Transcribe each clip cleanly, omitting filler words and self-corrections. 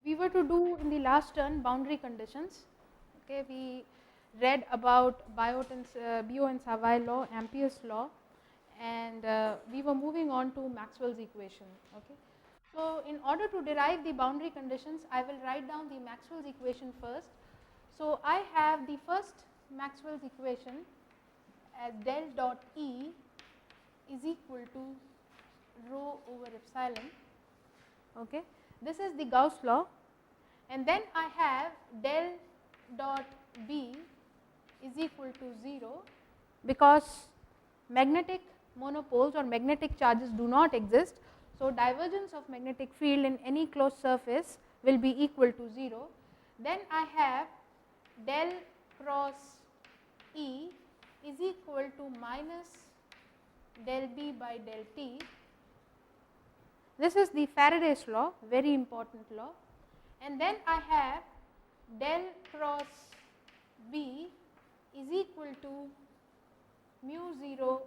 We were to do in the last turn boundary conditions. Okay, we read about Biot and Savart law, Ampere's law, and we were moving on to Maxwell's equation. Okay. So, in order to derive the boundary conditions, I will write down the Maxwell's equation first. So, I have the first Maxwell's equation as del dot E is equal to rho over epsilon. Okay. This is the Gauss law, and then I have del dot B is equal to 0 because magnetic monopoles or magnetic charges do not exist. So, divergence of magnetic field in any closed surface will be equal to 0. Then I have del cross E is equal to minus del B by del T. This is the Faraday's law, very important law, and then I have del cross B is equal to mu 0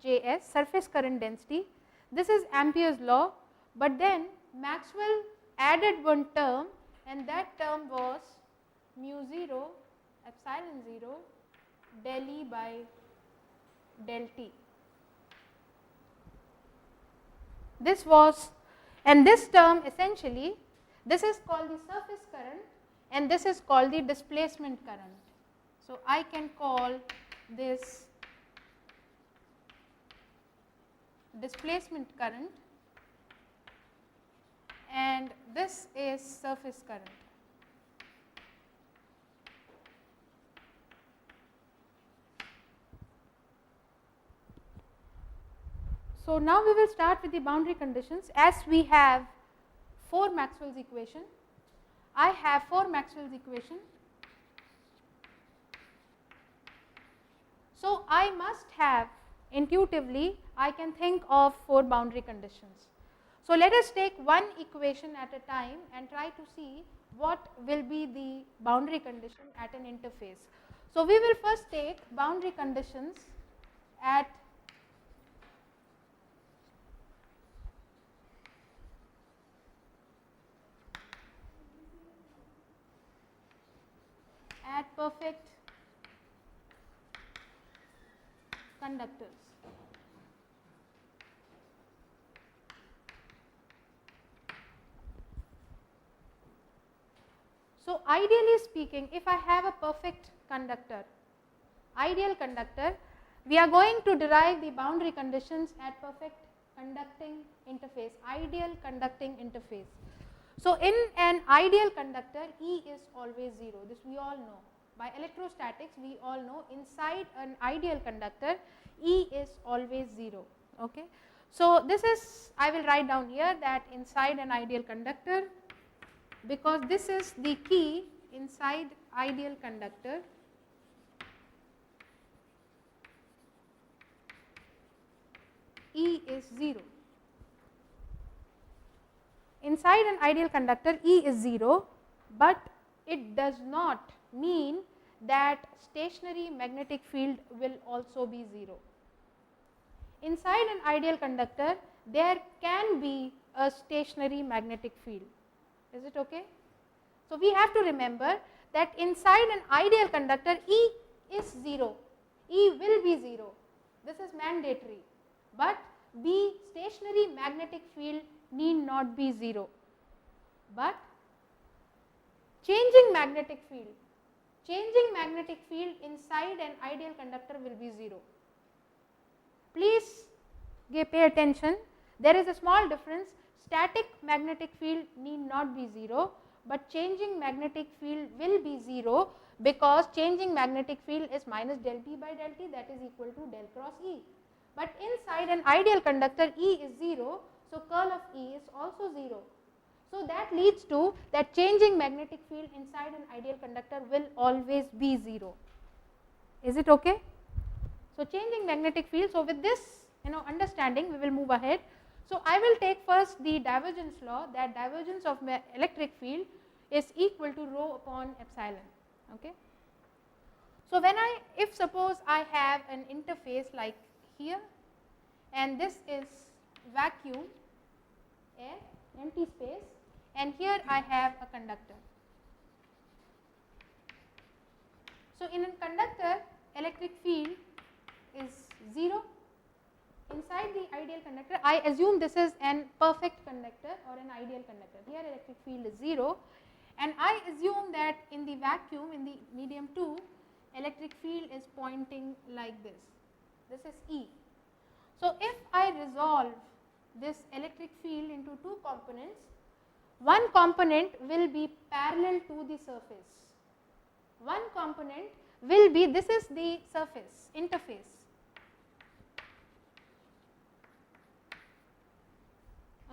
Js, surface current density. This is Ampere's law, but then Maxwell added one term, and that term was mu 0 epsilon 0 del E by del T. This was, and this term essentially, this is called the surface current and this is called the displacement current. So, I can call this displacement current and this is surface current. So, now we will start with the boundary conditions. As we have 4 Maxwell's equation, I have 4 Maxwell's equation. So, I must have intuitively, I can think of 4 boundary conditions. So, let us take one equation at a time and try to see what will be the boundary condition at an interface. So, we will first take boundary conditions at perfect conductors. So, ideally speaking, if I have a perfect conductor, ideal conductor, we are going to derive the boundary conditions at perfect conducting interface, ideal conducting interface. So, in an ideal conductor, E is always 0, this we all know. By electrostatics, we all know inside an ideal conductor, E is always 0. Okay. So, this is, I will write down here that inside an ideal conductor, because this is the key, inside ideal conductor, E is 0. Inside an ideal conductor, E is 0, but it does not mean that stationary magnetic field will also be 0. Inside an ideal conductor, there can be a stationary magnetic field. Is it okay? So, we have to remember that inside an ideal conductor, E is 0, E will be 0, this is mandatory, but the stationary magnetic field need not be 0, but changing magnetic field inside an ideal conductor will be 0. Please pay attention, there is a small difference. Static magnetic field need not be 0, but changing magnetic field will be 0, because changing magnetic field is minus del B by del T, that is equal to del cross E. But inside an ideal conductor, E is 0, so curl of E is also 0. So, that leads to that changing magnetic field inside an ideal conductor will always be 0. Is it okay? So, changing magnetic field. So, with this understanding, we will move ahead. So, I will take first the divergence law, that divergence of my electric field is equal to rho upon epsilon. Okay. So, when if suppose I have an interface like here, and this is vacuum, air, empty space, and here I have a conductor. So, in a conductor, electric field is 0. Inside the ideal conductor, I assume this is an perfect conductor or an ideal conductor. Here electric field is 0, and I assume that in the vacuum, in the medium 2, electric field is pointing like this. This is E. So, if I resolve this electric field into two components, one component will be parallel to the surface. One component will be, this is the surface, interface.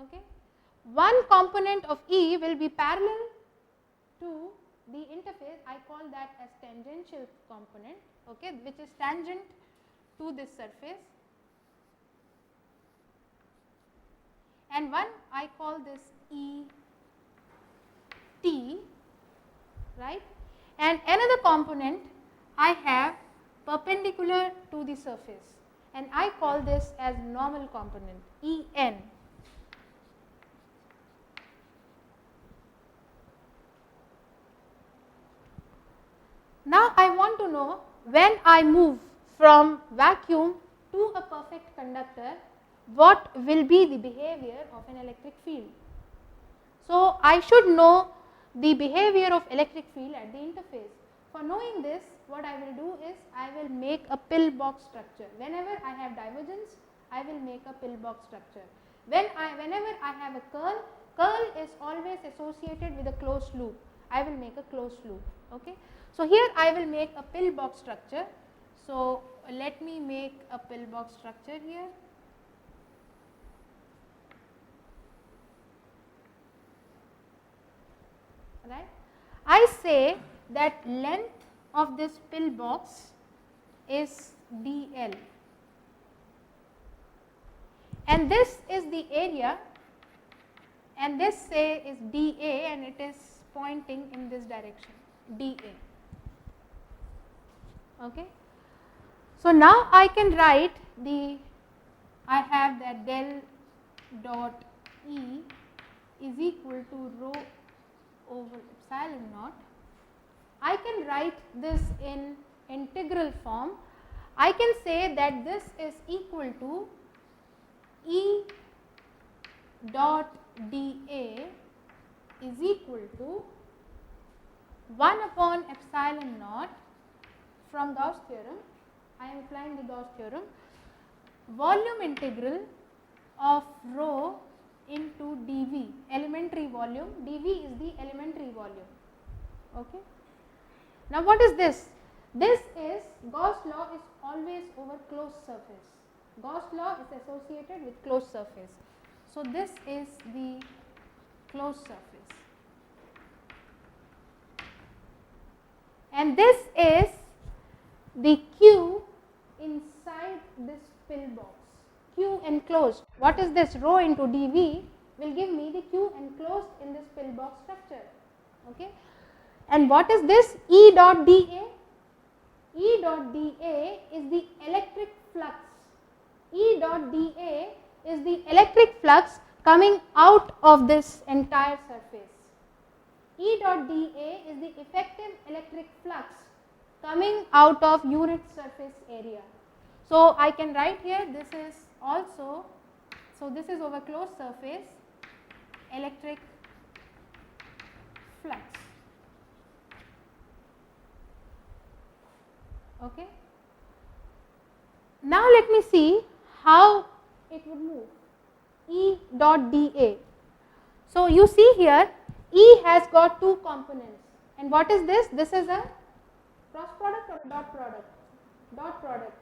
Okay. One component of E will be parallel to the interface, I call that as tangential component, okay, which is tangent to this surface, and one I call this E T, right, and another component I have perpendicular to the surface, and I call this as normal component E N. Now, I want to know, when I move from vacuum to a perfect conductor, what will be the behavior of an electric field. So, I should know the behavior of electric field at the interface. For knowing this, what I will do is, I will make a pillbox structure. Whenever I have divergence, I will make a pillbox structure. Whenever I have a curl is always associated with a closed loop. I will make a closed loop. Okay. So, here I will make a pillbox structure. So, let me make a pillbox structure here. Right. I say that length of this pillbox is dl, and this is the area, and this say is dA, and it is pointing in this direction, dA. Okay. So, now I can write I have that del dot E is equal to rho over epsilon naught. I can write this in integral form. I can say that this is equal to E dot dA is equal to 1 upon epsilon naught from Gauss theorem. I am applying the Gauss theorem, volume integral of rho into dV, elementary volume. dV is the elementary volume. Okay. Now, what is this? This is, Gauss law is always over closed surface. Gauss law is associated with closed surface. So, this is the closed surface, and this is the Q inside this pillbox, Q enclosed. What is this? Rho into dV will give me the Q enclosed in this pillbox structure. Okay. And what is this? E dot dA? E dot dA is the electric flux. E dot dA is the electric flux coming out of this entire surface. E dot dA is the effective electric flux coming out of unit surface area. So, I can write here, this is also, so this is over closed surface, electric flux. Okay. Now, let me see how it would move, E dot dA. So, you see here, E has got two components, and what is this? This is a cross product or dot product? Dot product.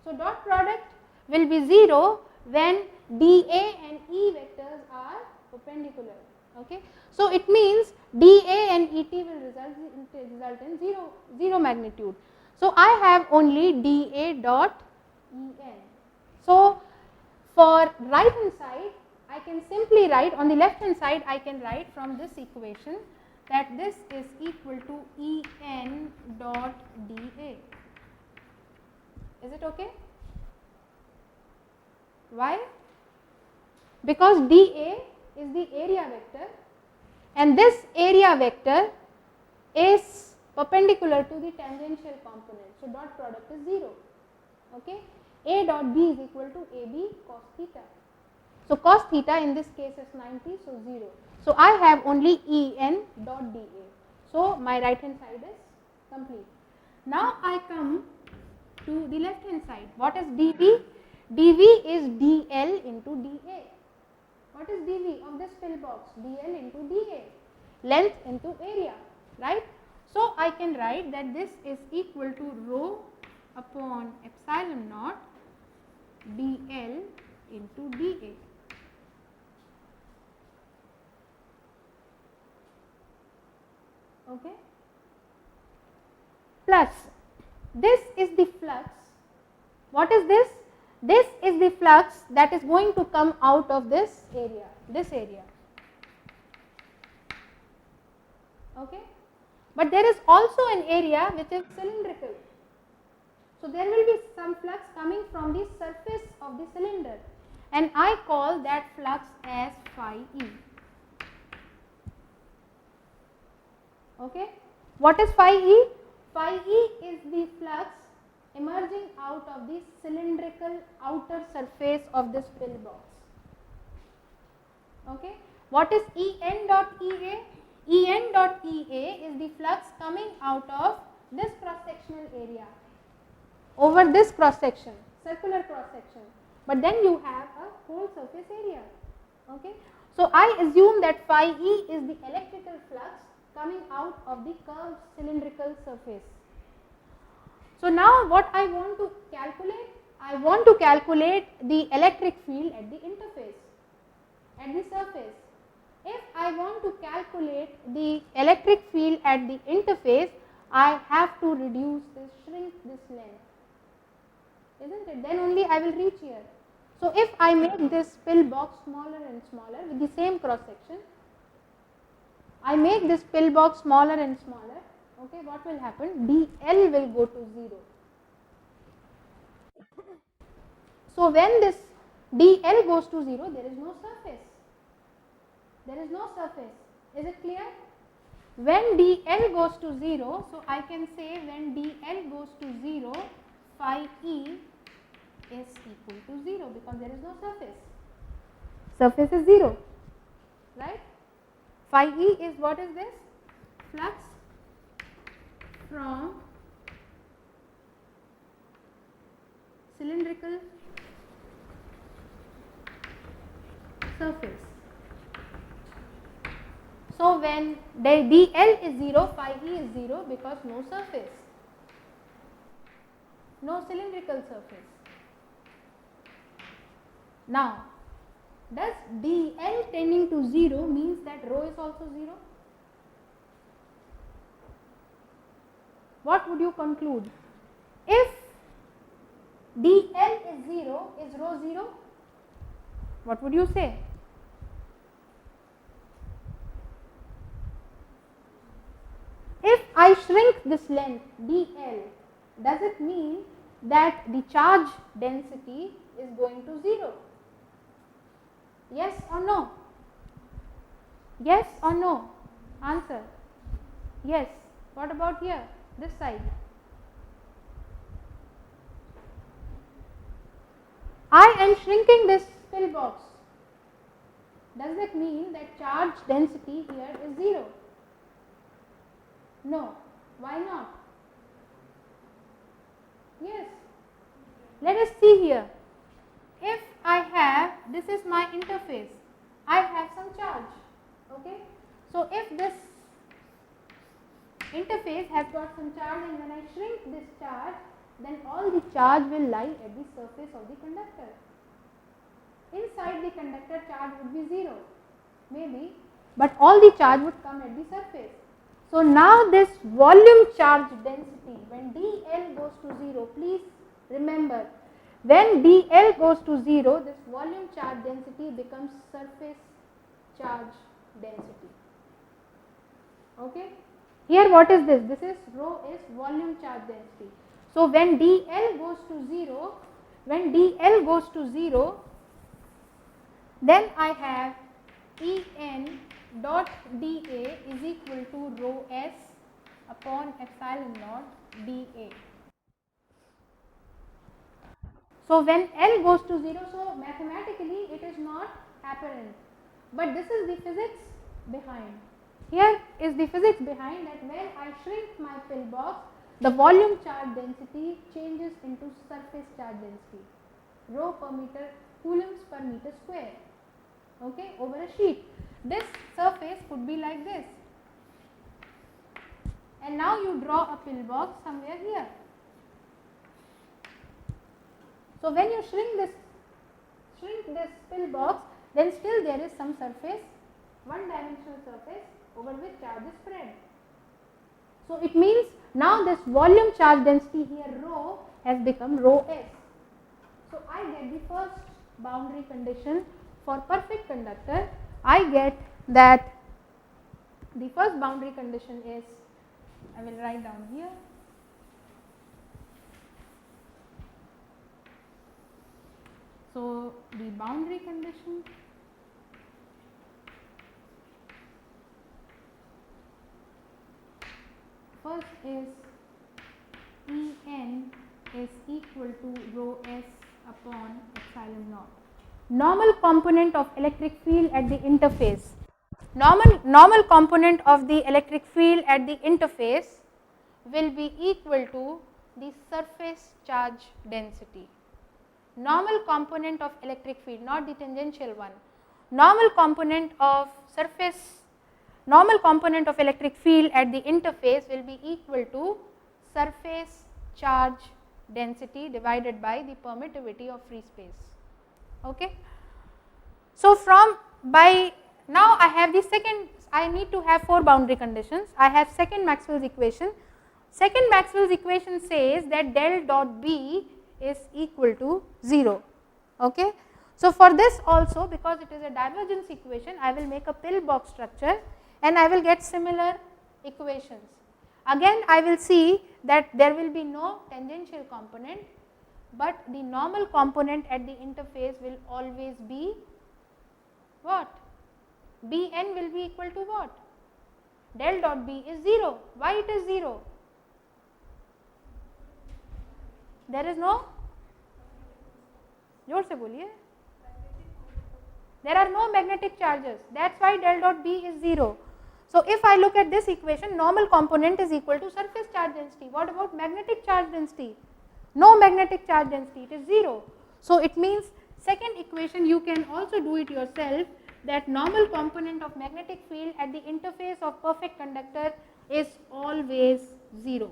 So, dot product will be 0 when dA and E vectors are perpendicular. Okay. So, it means dA and ET will result in 0 magnitude. So, I have only dA dot En. So, for right hand side, I can simply write on the left hand side, I can write from this equation that this is equal to En dot dA. Is it okay? Why? Because dA is the area vector and this area vector is perpendicular to the tangential component. So, dot product is 0. Okay. A dot B is equal to AB cos theta. So, cos theta in this case is 90, so 0. So, I have only En dot dA. So, my right hand side is complete. Now, I come to the left hand side. What is dV? dV is dl into dA. What is dV of this pillbox? dl into dA. Length into area, right? So, I can write that this is equal to rho upon epsilon naught dl into dA. Okay. Plus this is the flux. What is this? This is the flux that is going to come out of this area, okay. But there is also an area which is cylindrical. So, there will be some flux coming from the surface of the cylinder and I call that flux as phi E. Okay. What is phi E? Phi E is the flux emerging out of the cylindrical outer surface of this pillbox. Okay. What is En dot Ea? En dot Ea is the flux coming out of this cross sectional area over this cross section, circular cross section, but then you have a whole surface area. Okay. So, I assume that phi E is the electrical flux coming out of the curved cylindrical surface. So, now what I want to calculate? I want to calculate the electric field at the interface, at the surface. If I want to calculate the electric field at the interface, I have to reduce this, shrink this length, isn't it? Then only I will reach here. So, if I make this pillbox smaller and smaller with the same cross section, I make this pillbox smaller and smaller, okay, what will happen? dl will go to 0. So, when this dl goes to 0, there is no surface. There is no surface. Is it clear? When dl goes to 0, so I can say when dl goes to 0, phi E is equal to 0 because there is no surface. Surface is 0, right? Phi E is what is this? Flux from cylindrical surface. So, when the dl is 0, phi E is 0 because no surface, no cylindrical surface. Now, does dl tending to 0 means that rho is also 0? What would you conclude? If dl is 0, is rho 0? What would you say? If I shrink this length dl, does it mean that the charge density is going to 0? Yes or no? Yes or no? Answer. Yes. What about here? This side. I am shrinking this pillbox. Does that mean that charge density here is 0? No. Why not? Yes. Let us see here. If I have, this is my interface, I have some charge, okay. So, if this interface has got some charge and when I shrink this charge, then all the charge will lie at the surface of the conductor. Inside the conductor charge would be 0, maybe, but all the charge would come at the surface. So, now this volume charge density when dl goes to 0, please remember When dl goes to 0, this volume charge density becomes surface charge density. Okay. Here what is this? This is rho is volume charge density. So when dl goes to 0, then I have En dot dA is equal to rho s upon epsilon naught dA. So when L goes to 0, so mathematically it is not apparent, but this is the physics behind. Here is the physics behind that when I shrink my pillbox, the volume charge density changes into surface charge density, rho per meter, coulombs per meter square, okay, over a sheet. This surface could be like this, and now you draw a pillbox somewhere here. So when you shrink this pillbox, then still there is some surface, one dimensional surface over which charge is spread. So it means now this volume charge density here rho has become rho s. So I get the first boundary condition for perfect conductor. I get that the first boundary condition is, I will write down here. So the boundary condition first is En is equal to rho s upon epsilon naught. Normal component of electric field at the interface. Normal component of the electric field at the interface will be equal to the surface charge density. Normal component of electric field, not the tangential one. Normal component of electric field at the interface will be equal to surface charge density divided by the permittivity of free space. Okay. So by now I have the second, I need to have 4 boundary conditions. I have second Maxwell's equation. Second Maxwell's equation says that del dot B is equal to 0. Okay. So for this also, because it is a divergence equation, I will make a pillbox structure and I will get similar equations. Again I will see that there will be no tangential component, but the normal component at the interface will always be what? Bn will be equal to what? Del dot B is 0. Why it is 0? There is no, जोर से बोलिए, there are no magnetic charges, that is why del dot B is 0. So if I look at this equation, normal component is equal to surface charge density. What about magnetic charge density? No magnetic charge density, it is 0. So it means second equation you can also do it yourself, that normal component of magnetic field at the interface of perfect conductor is always 0.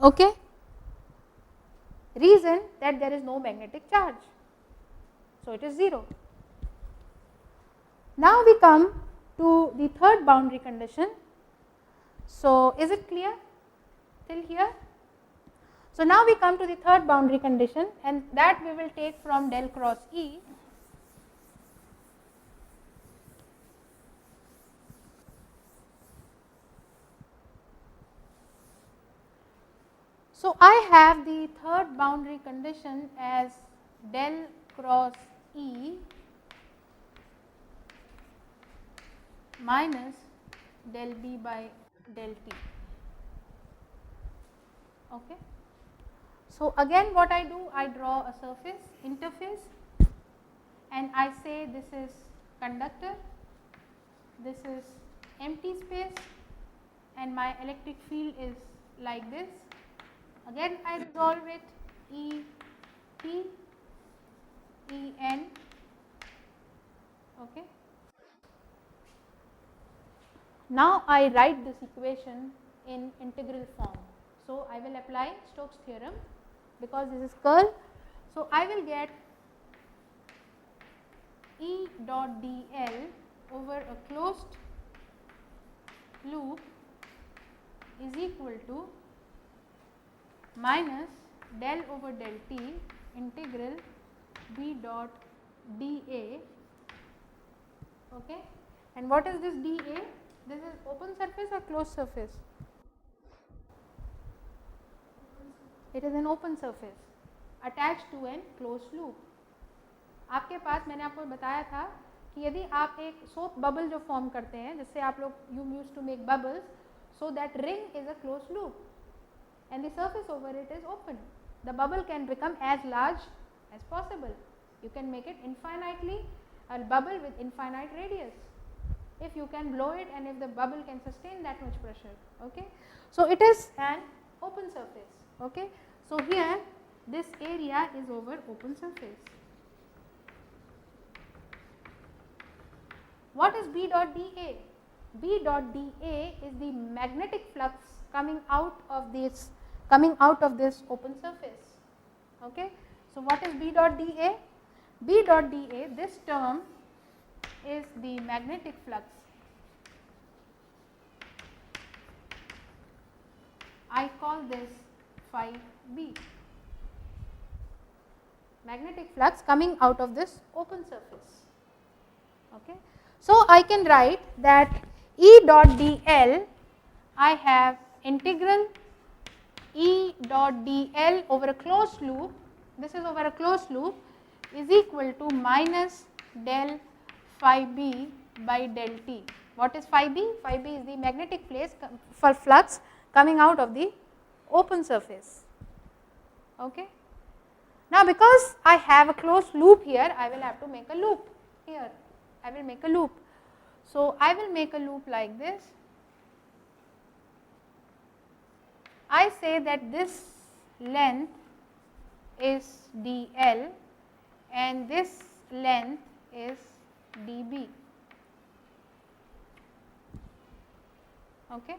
Okay. Reason that there is no magnetic charge, so it is 0. Now we come to the third boundary condition. So is it clear till here? So now we come to the third boundary condition, and that we will take from del cross E. So I have the third boundary condition as del cross E minus del B by del T. Okay. So again what I do, I draw a surface interface and I say this is conductor, this is empty space, and my electric field is like this. Again I resolve it, E P E N. Okay. Now I write this equation in integral form. So I will apply Stokes theorem because this is curl. So I will get E dot dl over a closed loop is equal to minus del over del t integral B dot dA. Okay, and what is this dA? This is open surface or closed surface? It is an open surface attached to an closed loop. आपके पास मैंने आपको बताया था कि यदि आप एक soap bubble जो फॉर्म करते हैं, जिससे आप लोग you use to make bubbles, so that ring is a closed loop and the surface over it is open. The bubble can become as large as possible. You can make it infinitely, a bubble with infinite radius, if you can blow it and if the bubble can sustain that much pressure. Okay, so it is an open surface. Okay, so here this area is over open surface. What is B dot dA? B dot dA is the magnetic flux coming out of this open surface. Okay, so what is B dot dA? B dot dA, this term is the magnetic flux. I call this phi B, magnetic flux coming out of this open surface. Okay, so I can write that E dot dl, I have integral E dot dl over a closed loop, this is over a closed loop, is equal to minus del phi b by del t. What is phi b? Phi b is the magnetic flux coming out of the open surface. Okay. Now, because I have a closed loop here, I will have to make a loop here. I will make a loop. So, I will make a loop like this. I say that this length is dl and this length is dB. Okay.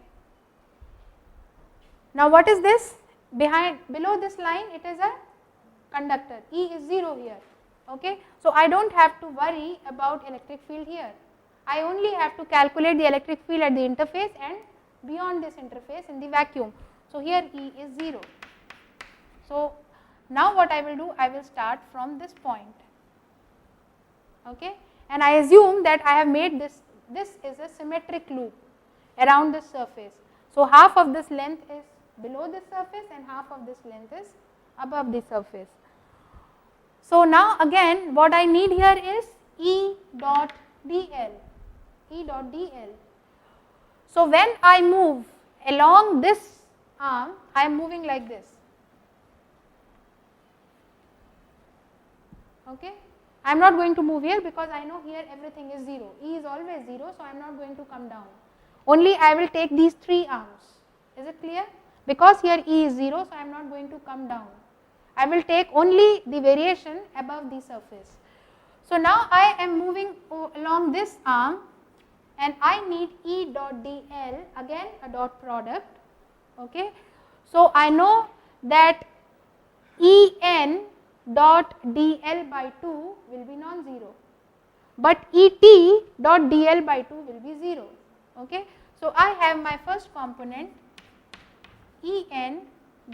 Now, what is this? Below this line, it is a conductor. E is 0 here. Okay. So, I do not have to worry about electric field here. I only have to calculate the electric field at the interface and beyond this interface in the vacuum. So, here E is 0. So, now what I will do? I will start from this point. Okay. And I assume that I have made this is a symmetric loop around this surface. So, half of this length is below this surface and half of this length is above the surface. So, now again what I need here is E dot dl, E dot dl. So, when I move along this arm, I am moving like this. Okay. I am not going to move here because I know here everything is 0. E is always 0, so I am not going to come down. Only I will take these 3 arms. Is it clear? Because here E is 0, so I am not going to come down. I will take only the variation above the surface. So, now I am moving along this arm and I need E dot dl, again a dot product. Okay. So, I know that En dot dl by 2 will be non-zero, but Et dot dl by 2 will be 0. Okay. So, I have my first component En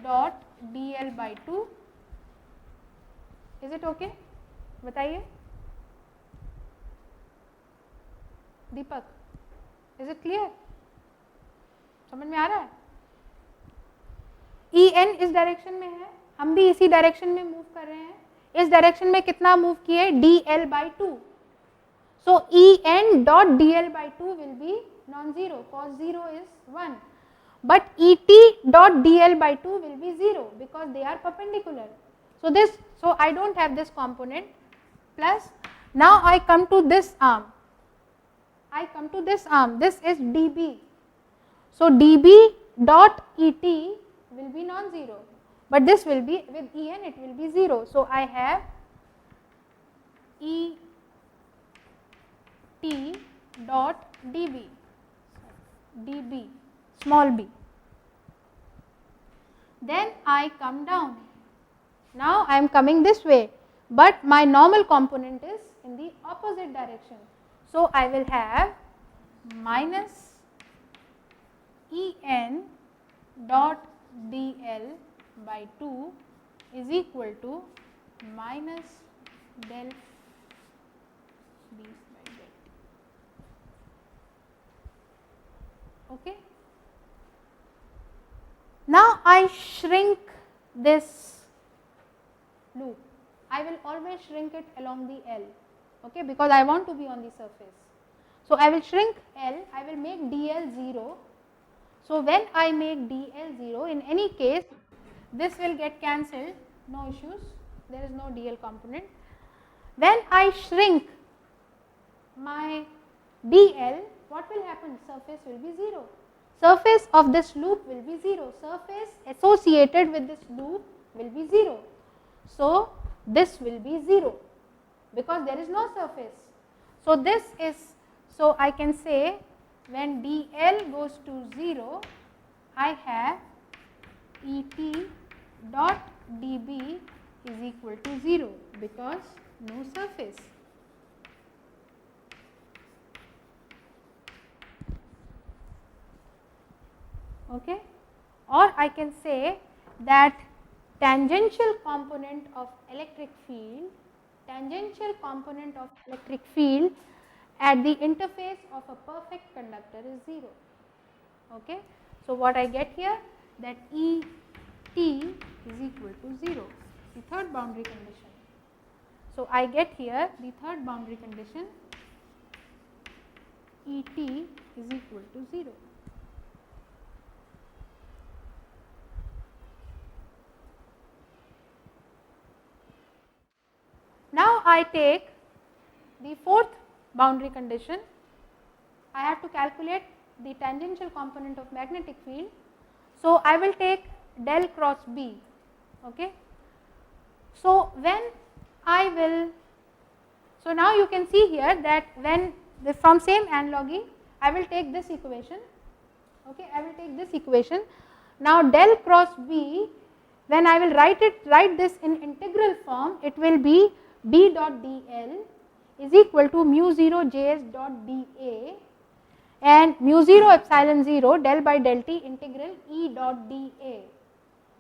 dot dl by 2. Is it okay? बताइए दीपक, is it clear? समझ में आ रहा है? En इस direction में है, हम भी इसी डायरेक्शन में मूव कर रहे हैं. इस डायरेक्शन में कितना मूव किए? dl by 2. So, En dot dl by 2 will be non-zero cos 0 is 1, but Et dot dl by 2 will be 0 because they are perpendicular. So, I do not have this component plus. Now, I come to this arm. This is dB. So, dB dot Et will be non-zero, but this will be with En it will be 0. So, I have Et dot dB small b. Then I come down. Now, I am coming this way, but my normal component is in the opposite direction. So, I will have minus En dot dl by 2 is equal to minus del B by del T. Okay. Now I shrink this loop. I will always shrink it along the L, okay, because I want to be on the surface. So I will shrink L, I will make dl 0. So when I make dl 0, in any case this will get cancelled, no issues, there is no dl component. When I shrink my dl, what will happen? Surface will be 0. Surface of this loop will be 0. Surface associated with this loop will be 0. So this will be 0 because there is no surface. So this is, so I can say when dl goes to 0, I have Et dot dB is equal to 0 because no surface. Okay, or I can say that tangential component of electric field at the interface of a perfect conductor is 0. Okay, so what I get here, that E t is equal to 0, the third boundary condition. So I get here the third boundary condition, E t is equal to 0. Now I take the fourth boundary condition. I have to calculate the tangential component of magnetic field. So I will take del cross B. Okay. So when I will, so now you can see here that when from same analogy, I will take this equation. Okay, I will take this equation. Now del cross B, when I will write this in integral form, it will be B dot dl is equal to mu 0 Js dot dA and mu 0 epsilon 0 del by del T integral E dot dA.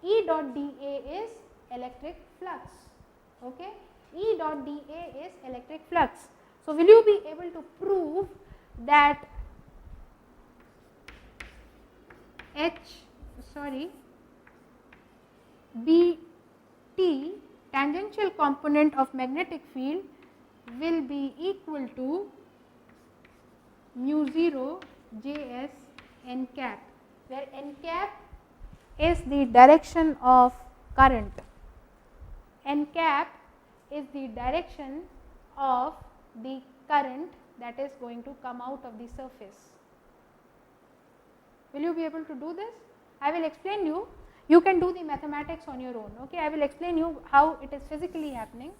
E dot dA is electric flux. Okay, E dot dA is electric flux. So will you be able to prove that Bt, tangential component of magnetic field, will be equal to mu 0 Js n cap, where n cap is the direction of current. N cap is the direction of the current that is going to come out of the surface. Will you be able to do this? I will explain you. You can do the mathematics on your own. Okay, I will explain you how it is physically happening.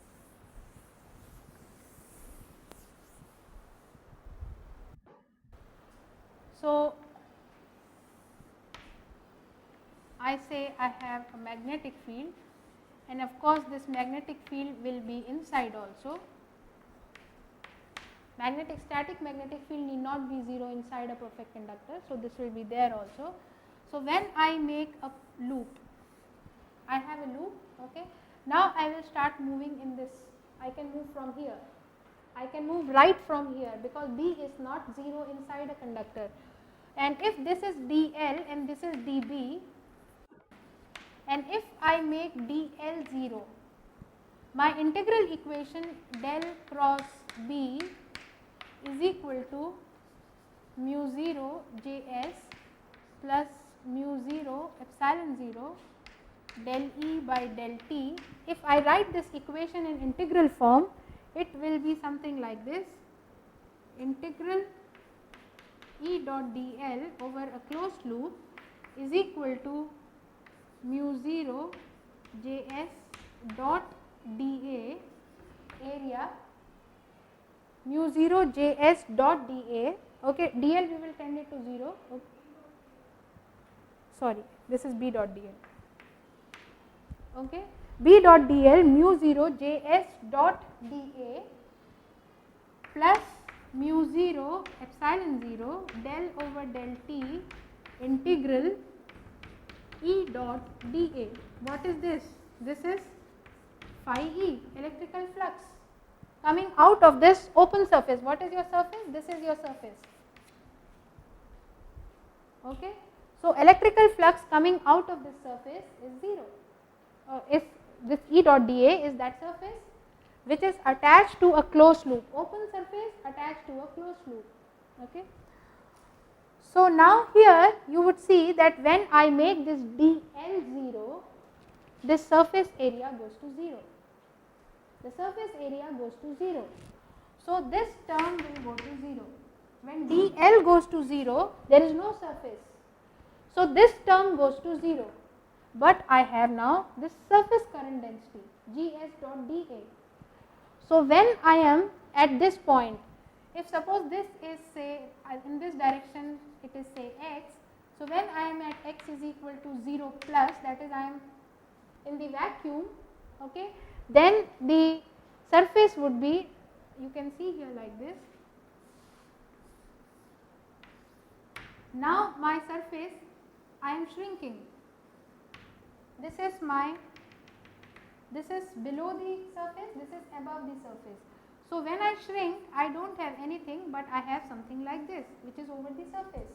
So I say I have a magnetic field, and of course this magnetic field will be inside also. Static magnetic field need not be 0 inside a perfect conductor, so this will be there also. So when I make a loop, I have a loop. Okay, now I will start moving in this. I can move from here, I can move right from here because B is not 0 inside a conductor, and if this is dl and this is dB, and if I make dl 0, my integral equation del cross B is equal to mu 0 Js plus mu 0 epsilon 0 del E by del T. If I write this equation in integral form, it will be something like this: integral E dot dl over a closed loop is equal to mu 0 Js dot dA area, mu 0 Js dot dA. Okay, dl we will tend it to 0. Okay. Sorry, this is B dot dl. Okay, B dot dl mu 0 Js dot dA plus mu 0 epsilon 0 del over del T integral E dot dA. What is this? this is phi E, electrical flux coming out of this open surface. What is your surface? This is your surface. Okay. So, electrical flux coming out of this surface is 0. Is this E dot dA is that surface which is attached to a closed loop, open surface attached to a closed loop. Okay. So, now here you would see that when I make this dl 0, this surface area goes to 0. The surface area goes to 0. So, this term will go to 0. When dl goes to 0, there is no surface. So, this term goes to 0, but I have now this surface current density Gs dot dA. So, when I am at this point, if suppose this is say in this direction it is say x. So, when I am at x is equal to 0 plus, that is I am in the vacuum, okay, then the surface would be, you can see here like this. Now, my surface I am shrinking. This is below the surface, this is above the surface. So, when I shrink, I do not have anything, but I have something like this which is over the surface.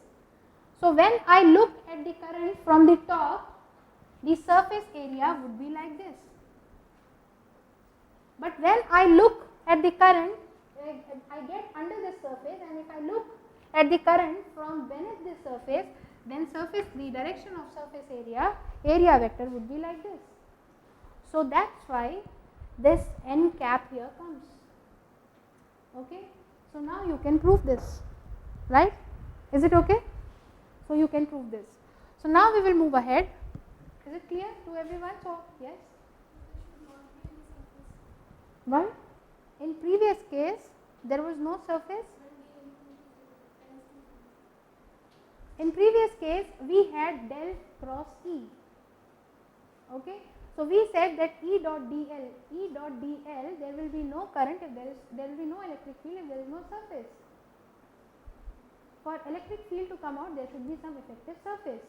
So, when I look at the current from the top, the surface area would be like this. But when I look at the current, I get under the surface, and if I look at the current from beneath the surface, then the direction of surface area vector would be like this. So, that is why this n cap here comes. Okay. So, now you can prove this, right? Is it okay? So, you can prove this. So, now we will move ahead. Is it clear to everyone? So, yes. Why? In previous case there was no surface. In previous case we had del cross E. Okay. So, we said that E dot dl, there will be no current if there will be no electric field if there is no surface. For electric field to come out, there should be some effective surface.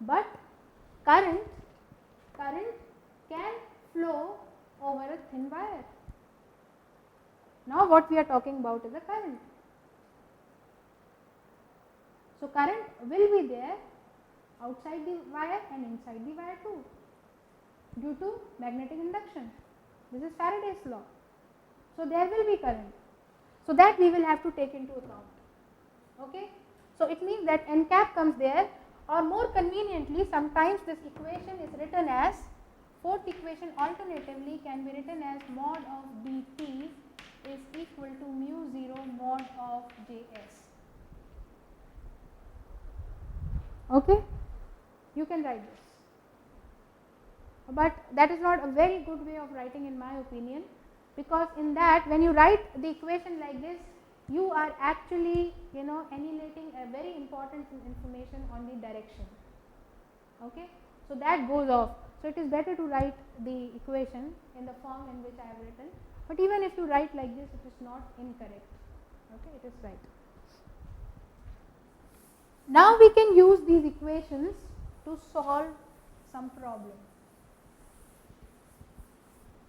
But current can flow over a thin wire. Now, what we are talking about is a current. So, current will be there outside the wire and inside the wire too, due to magnetic induction. This is Faraday's law. So, there will be current. So, that we will have to take into account. Okay. So, it means that n cap comes there, or more conveniently sometimes this equation is written as, fourth equation alternatively can be written as mod of dt is equal to mu 0 mod of Js. Okay. You can write this, but that is not a very good way of writing in my opinion, because in that when you write the equation like this, you are actually annihilating a very important information on the direction. Okay. So, that goes off. So, it is better to write the equation in the form in which I have written, but even if you write like this, it is not incorrect. Okay. It is right. Now, we can use these equations to solve some problem.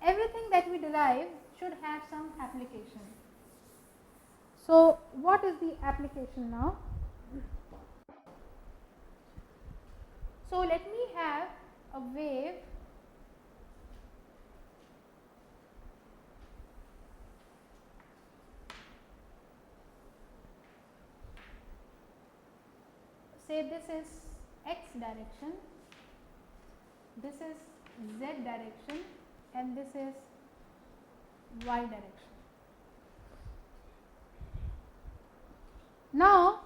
Everything that we derive should have some application. So, what is the application now? So, let me have a wave say this is x direction, this is z direction, and this is y direction. Now,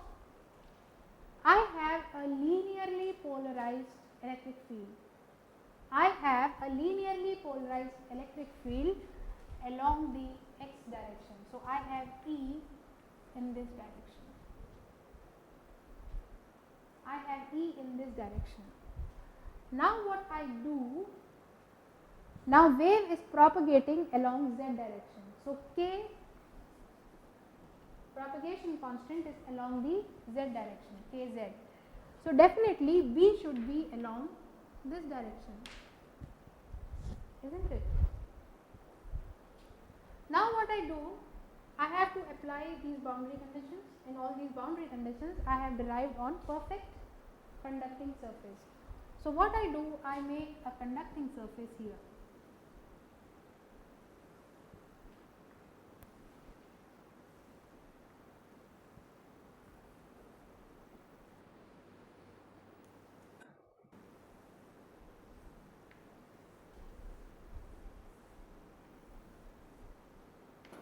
I have a linearly polarized electric field. I have a linearly polarized electric field along the x direction. So, I have E in this direction. I have E in this direction. Now, what I do, now wave is propagating along z direction. So, K propagation constant is along the z direction, Kz. So, definitely B should be along this direction. isn't it? Now what I do, I have to apply these boundary conditions. In all these boundary conditions, I have derived on perfect conducting surface. So what I do, I make a conducting surface here.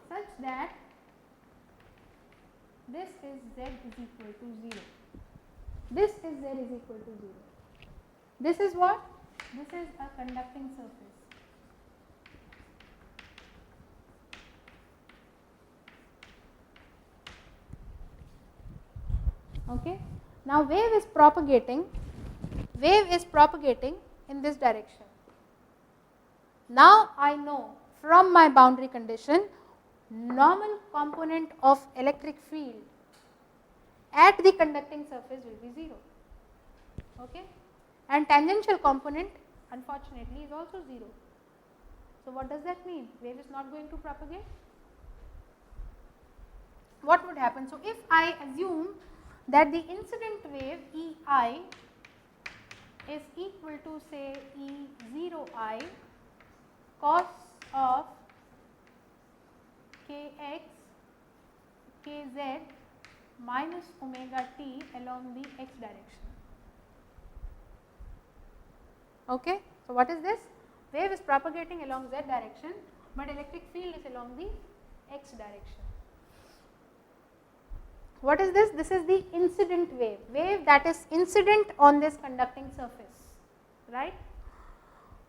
Such that this is z is equal to 0. This is z is equal to 0. This is what? This is a conducting surface. Okay. Now wave is propagating in this direction. Now I know from my boundary condition, normal component of electric field at the conducting surface will be 0. Okay, and tangential component unfortunately is also 0. So what does that mean? Wave is not going to propagate. What would happen? So if I assume that the incident wave EI is equal to say E0I cos of kx kz minus omega t along the x direction. Okay. So what is this? Wave is propagating along z direction, but electric field is along the x direction. What is this? This is the incident wave that is incident on this conducting surface, right?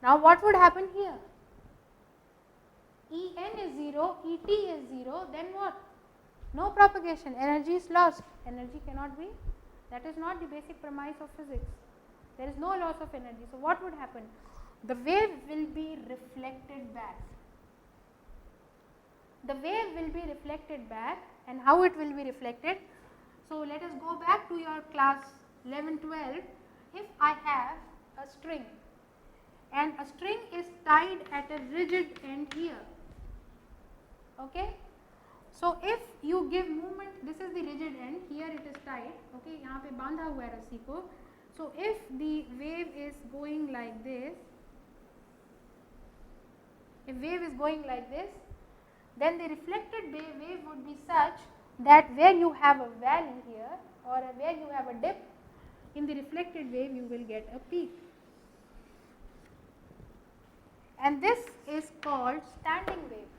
Now what would happen here? En is 0, Et is 0, then what? No propagation, energy is lost. Energy cannot be, that is not the basic premise of physics. There is no loss of energy. So what would happen? The wave will be reflected back. The wave will be reflected back, and how it will be reflected? So let us go back to your class 11-12. If I have a string and a string is tied at a rigid end here, okay. So if you give movement, this is the rigid end, here it is tied, okay, यहाँ पे बांधा हुआ है रस्सी को. So if the wave is going like this, if wave is going like this, then the reflected wave would be such that where you have a valley here or where you have a dip, in the reflected wave you will get a peak. And this is called standing wave.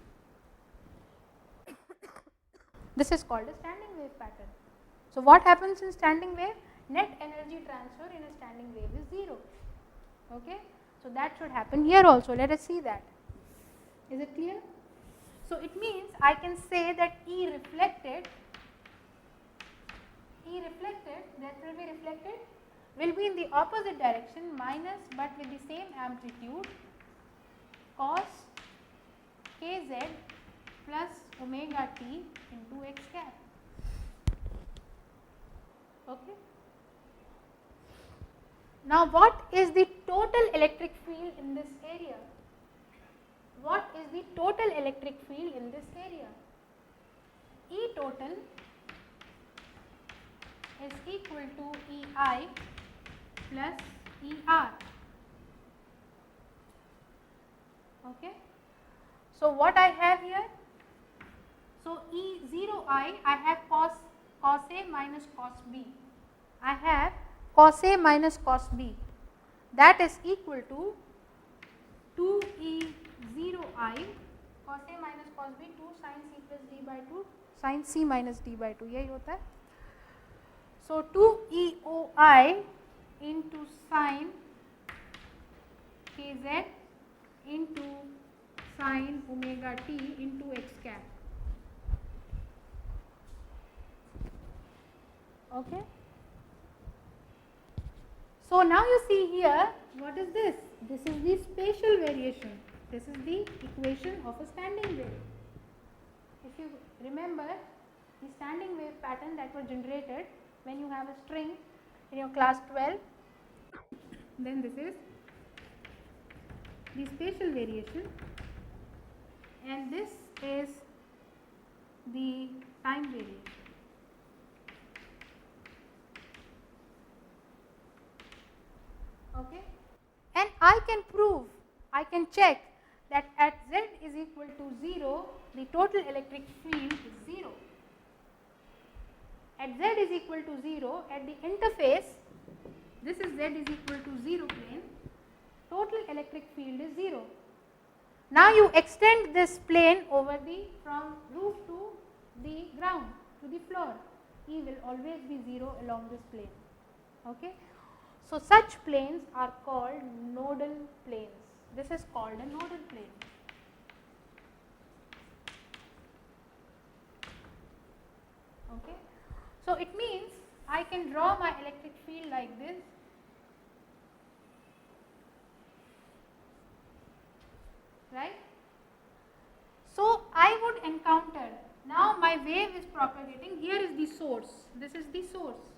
This is called a standing wave pattern. So what happens in standing wave? Net energy transfer in a standing wave is 0. Okay. So that should happen here also. Let us see that. Is it clear? So it means I can say that E reflected that will be reflected will be in the opposite direction minus but with the same amplitude cos kz plus omega t into x cap. Okay. Now what is the total electric field in this area? What is the total electric field in this area? E total is equal to EI plus ER. Okay. So what I have here? So E0I, I have cos A minus cos B. I have cos A minus cos B. That is equal to 2E0I cos A minus cos B 2 sin C plus D by 2 sin C minus D by 2 यही होता है. So 2EOI into sin kz into sin omega t into x cap. Okay. So now you see here, what is this? This is the spatial variation. This is the equation of a standing wave. If you remember the standing wave pattern that was generated when you have a string in your class 12, then this is the spatial variation, and this is the time variation. Okay, and I can prove, I can check that at z is equal to 0, the total electric field is 0. At z is equal to 0, at the interface, this is z is equal to 0 plane, total electric field is 0. Now you extend this plane over the, from roof to the ground, to the floor, E will always be 0 along this plane. Okay. So such planes are called nodal planes. This is called a nodal plane. Okay. So it means I can draw my electric field like this. Right. So I would encounter, now my wave is propagating, here is the source, this is the source,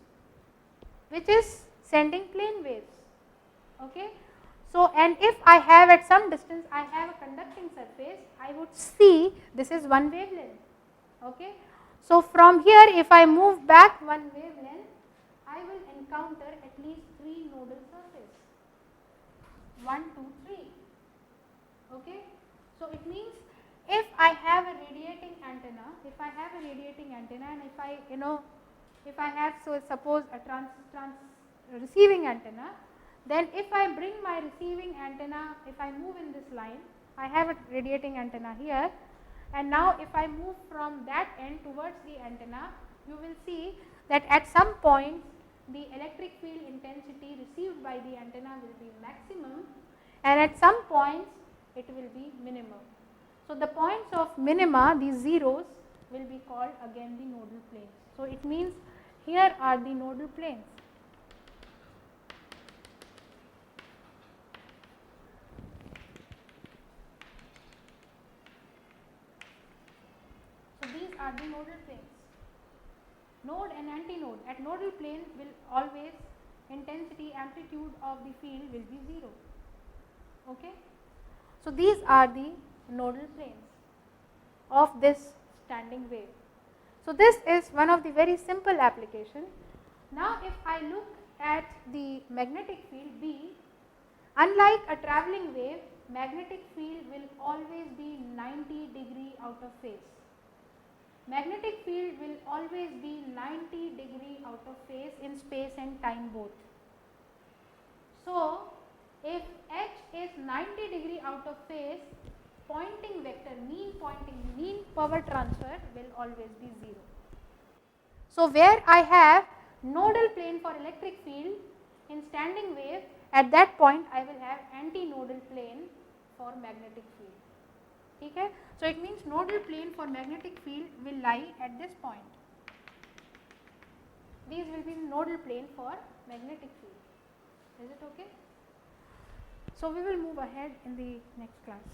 which is sending plane waves. Okay. So, and if I have at some distance, I have a conducting surface, I would see this is one wavelength. Okay. So, from here if I move back one wavelength, I will encounter at least 3 nodal surfaces, 1, 2, 3. Okay. So, it means if I have a radiating antenna, and if I, if I have, so suppose a receiving antenna, then if I bring my receiving antenna, if I move in this line, I have a radiating antenna here, and now if I move from that end towards the antenna, you will see that at some point the electric field intensity received by the antenna will be maximum, and at some points it will be minimum. So, the points of minima, these zeros, will be called again the nodal planes. So, it means here are the nodal planes. So, these are the nodal planes, node and antinode. At nodal plane will always intensity, amplitude of the field will be 0. Okay. So, these are the nodal planes of this standing wave. So, this is one of the very simple application. Now, if I look at the magnetic field B, unlike a travelling wave, magnetic field will always be 90 degree out of phase. Magnetic field will always be 90 degree out of phase in space and time both. So, if H is 90 degree out of phase, pointing vector, mean power transfer will always be 0. So, where I have nodal plane for electric field in standing wave, at that point I will have anti-nodal plane for magnetic field. Okay? So, it means nodal plane for magnetic field will lie at this point. These will be nodal plane for magnetic field. Is it okay? So, we will move ahead in the next class.